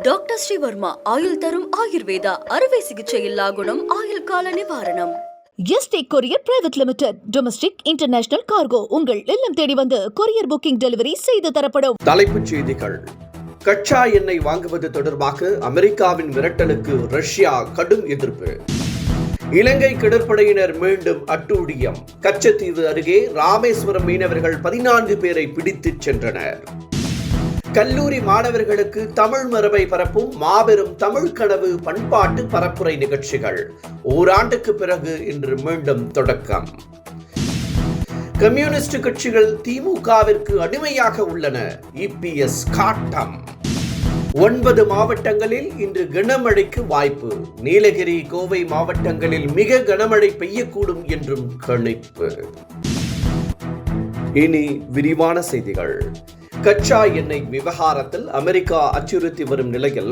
Doctor Sreevarma ஆயுள் தரும் ஆயுர்வேதா அறுவை சிகிச்சையில்லா குணம் ஆயுள் கால நிவாரணம். Yesterday courier private limited domestic international cargo உங்கள் இல்லம் தேடி வந்து கொரியர் புக்கிங் டெலிவரி செய்து தரப்படும். தலைப்புச் செய்திகள். கச்சா எண்ணெய் வாங்குவது தொடர்பாக அமெரிக்காவின் மிரட்டலுக்கு ரஷ்யா கடும் எதிர்ப்பு. இலங்கை கடற்படையினர் மீண்டும் அட்டூழியம். கச்சத்தீவு அருகே ராமேஸ்வரம் மீனவர்கள் 14 பேரை பிடித்துச் சென்றனர். கல்லூரி மாணவர்களுக்கு தமிழ் மரபை பரப்பும் மாபெரும் தமிழ் கனவு பண்பாட்டு பரப்புரை நிகழ்ச்சிகள் ஓராண்டுக்கு பிறகு இன்று மீண்டும் தொடக்கம். கம்யூனிஸ்ட் கட்சிகள் திமுகவிற்கு அடிமையாக உள்ளன. இபிஎஸ் காட்டம். 9 மாவட்டங்களில் இன்று கனமழைக்கு வாய்ப்பு. நீலகிரி, கோவை மாவட்டங்களில் மிக கனமழை பெய்யக்கூடும் என்றும் கணிப்பு. இனி விரிவான செய்திகள். கச்சா எண்ணெய் விவகாரத்தில் அமெரிக்கா அச்சுறுத்தி வரும் நிலையில்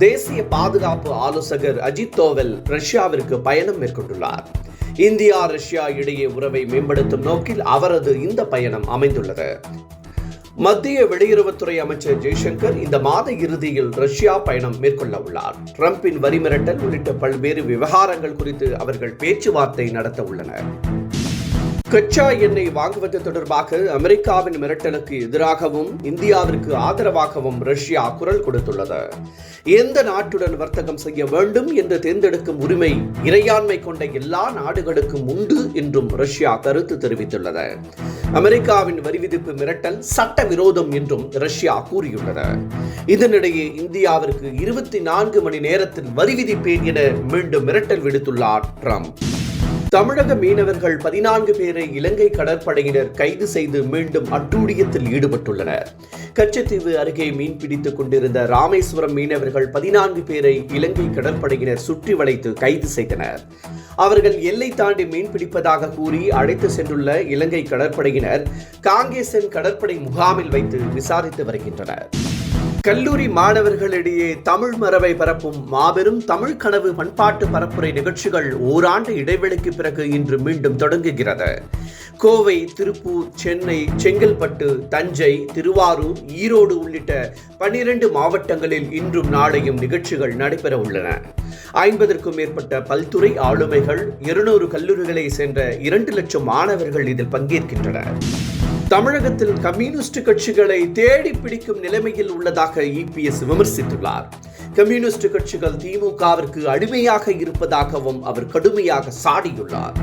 தேசிய பாதுகாப்பு ஆலோசகர் அஜித் தோவல் ரஷ்யாவிற்கு பயணம் மேற்கொண்டுள்ளார். இந்தியா ரஷ்யா இடையே உறவை மேம்படுத்தும் நோக்கில் அவரது இந்த பயணம் அமைந்துள்ளது. மத்திய வெளியுறவுத்துறை அமைச்சர் ஜெய்சங்கர் இந்த மாத இறுதியில் ரஷ்யா பயணம் மேற்கொள்ள உள்ளார். டிரம்பின் வரி மிரட்டல் உள்ளிட்ட பல்வேறு விவகாரங்கள் குறித்து அவர்கள் பேச்சுவார்த்தை நடத்த உள்ளனர். கச்சா எண்ணெய் வாங்குவது தொடர்பாக அமெரிக்காவின் மிரட்டலுக்கு எதிராகவும் இந்தியாவிற்கு ஆதரவாகவும் ரஷ்யா குரல் கொடுத்துள்ளது. எந்த நாட்டுடன் வர்த்தகம் செய்ய வேண்டும் என்று தேர்ந்தெடுக்கும் உரிமை இறையாண்மை கொண்ட எல்லா நாடுகளுக்கும் உண்டு என்றும் ரஷ்யா கருத்து தெரிவித்துள்ளது. அமெரிக்காவின் வரி விதிப்பு மிரட்டல் சட்டவிரோதம் என்றும் ரஷ்யா கூறியுள்ளது. இதனிடையே இந்தியாவிற்கு 24 மணி நேரத்தில் வரி விதிப்பேன் என மீண்டும் மிரட்டல் விடுத்துள்ளார் ட்ரம்ப். தமிழக மீனவர்கள் 14 பேரை இலங்கை கடற்படையினர் கைது செய்து மீண்டும் அட்டூழியத்தில் ஈடுபட்டுள்ளனர். கச்சத்தீவு அருகே மீன் பிடித்துக் கொண்டிருந்த ராமேஸ்வரம் மீனவர்கள் 14 பேரை இலங்கை கடற்படையினர் சுற்றி வளைத்து கைது செய்தனர். அவர்கள் எல்லை தாண்டி மீன் பிடிப்பதாக கூறி அழைத்து சென்றுள்ள இலங்கை கடற்படையினர் காங்கேசன் கடற்படை முகாமில் வைத்து விசாரித்து வருகின்றனர். கல்லூரி மாணவர்களிடையே தமிழ் மரபை பரப்பும் மாபெரும் தமிழ் கனவு பண்பாட்டு பரப்புரை நிகழ்ச்சிகள் ஓராண்டு இடைவெளிக்கு பிறகு இன்று மீண்டும் தொடங்குகிறது. கோவை, திருப்பூர், சென்னை, செங்கல்பட்டு, தஞ்சை, திருவாரூர், ஈரோடு உள்ளிட்ட 12 மாவட்டங்களில் இன்றும் நாளையும் நிகழ்ச்சிகள் நடைபெற உள்ளன. 50க்கும் மேற்பட்ட பல்துறை ஆளுமைகள் 200 கல்லூரிகளை சேர்ந்த 2 லட்சம் மாணவர்கள் இதில் பங்கேற்கின்றனர். தமிழகத்தில் கம்யூனிஸ்ட் கட்சிகளை தேடி பிடிக்கும் நிலைமையில் உள்ளதாக இபிஎஸ் விமர்சித்துள்ளார். கம்யூனிஸ்ட் கட்சிகள் திமுகவிற்கு அடிமையாக இருப்பதாகவும் அவர் கடுமையாக சாடியுள்ளார்.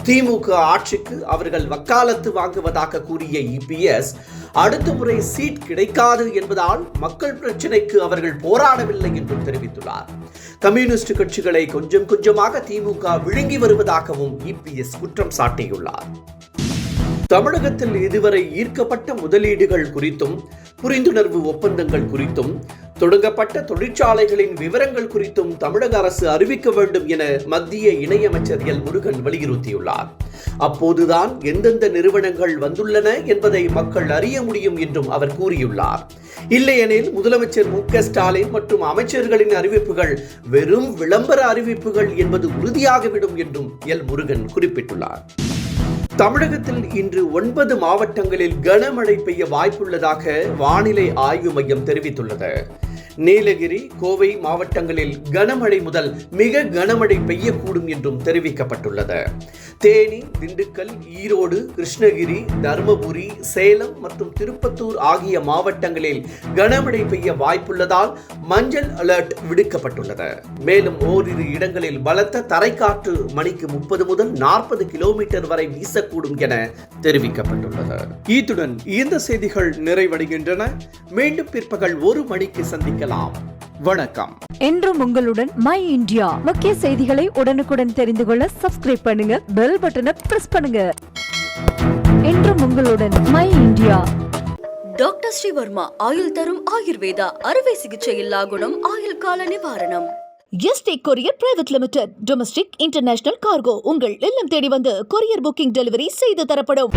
திமுக ஆட்சிக்கு அவர்கள் வக்காலத்து வாங்குவதாக கூறிய இபிஎஸ் அடுத்த முறை சீட் கிடைக்காது என்பதால் மக்கள் பிரச்சினைக்கு அவர்கள் போராடவில்லை என்றும் தெரிவித்துள்ளார். கம்யூனிஸ்ட் கட்சிகளை கொஞ்சம் கொஞ்சமாக திமுக விழுங்கி வருவதாகவும் இபிஎஸ் குற்றம் சாட்டியுள்ளார். தமிழகத்தில் இதுவரை ஈர்க்கப்பட்ட முதலீடுகள் குறித்தும் புரிந்துணர்வு ஒப்பந்தங்கள் குறித்தும் தொடங்கப்பட்ட தொழிற்சாலைகளின் விவரங்கள் குறித்தும் தமிழக அரசு அறிவிக்க வேண்டும் என மத்திய இணையமைச்சர் எல் முருகன் வலியுறுத்தியுள்ளார். அப்போதுதான் எந்தெந்த நிறுவனங்கள் வந்துள்ளன என்பதை மக்கள் அறிய முடியும் என்றும் அவர் கூறியுள்ளார். இல்லையெனில் முதலமைச்சர் மு.க. ஸ்டாலின் மற்றும் அமைச்சர்களின் அறிவிப்புகள் வெறும் விளம்பர அறிவிப்புகள் என்பது உறுதியாகிவிடும் என்றும் எல் முருகன் குறிப்பிட்டுள்ளார். தமிழகத்தில் இன்று 9 மாவட்டங்களில் கனமழை பெய்ய வாய்ப்புள்ளதாக வானிலை ஆய்வு மையம் தெரிவித்துள்ளது. நீலகிரி, கோவை மாவட்டங்களில் கனமழை முதல் மிக கனமழை பெய்யக்கூடும் என்றும் தெரிவிக்கப்பட்டுள்ளது. தேனி, திண்டுக்கல், ஈரோடு, கிருஷ்ணகிரி, தருமபுரி, சேலம் மற்றும் திருப்பத்தூர் ஆகிய மாவட்டங்களில் கனமழை பெய்ய வாய்ப்புள்ளதால் மஞ்சள் அலர்ட் விடுக்கப்பட்டுள்ளது. மேலும் ஓரிரு இடங்களில் பலத்த தரைக்காற்று மணிக்கு 30 முதல் 40 கிலோமீட்டர் வரை வீசக்கூடும் என தெரிவிக்கப்பட்டுள்ளது. இத்துடன் இந்த செய்திகள் நிறைவடைகின்றன. மீண்டும் பிற்பகல் 1 மணிக்கு சந்திக்கலாம். வணக்கம். என்றும் உங்களுடன் மை இந்தியா. முக்கிய செய்திகளை உடனுக்குடன் தெரிந்து கொள்ள சப்ஸ்கிரைப் பண்ணுங்க, பெல் பட்டனை பிரஸ் பண்ணுங்க. என்றும் உங்களுடன் மை இந்தியா. டாக்டர் ஸ்ரீவர்மா ஆயுள் தரும் ஆயுர்வேதா அறுவை சிகிச்சையில்லா குணம் ஆயுள் கால நிவாரணம். Yesterday courier private limited domestic international cargo உங்கள் இல்லம் தேடி வந்து கொரியர் புக்கிங் டெலிவரி செய்து தரப்படும்.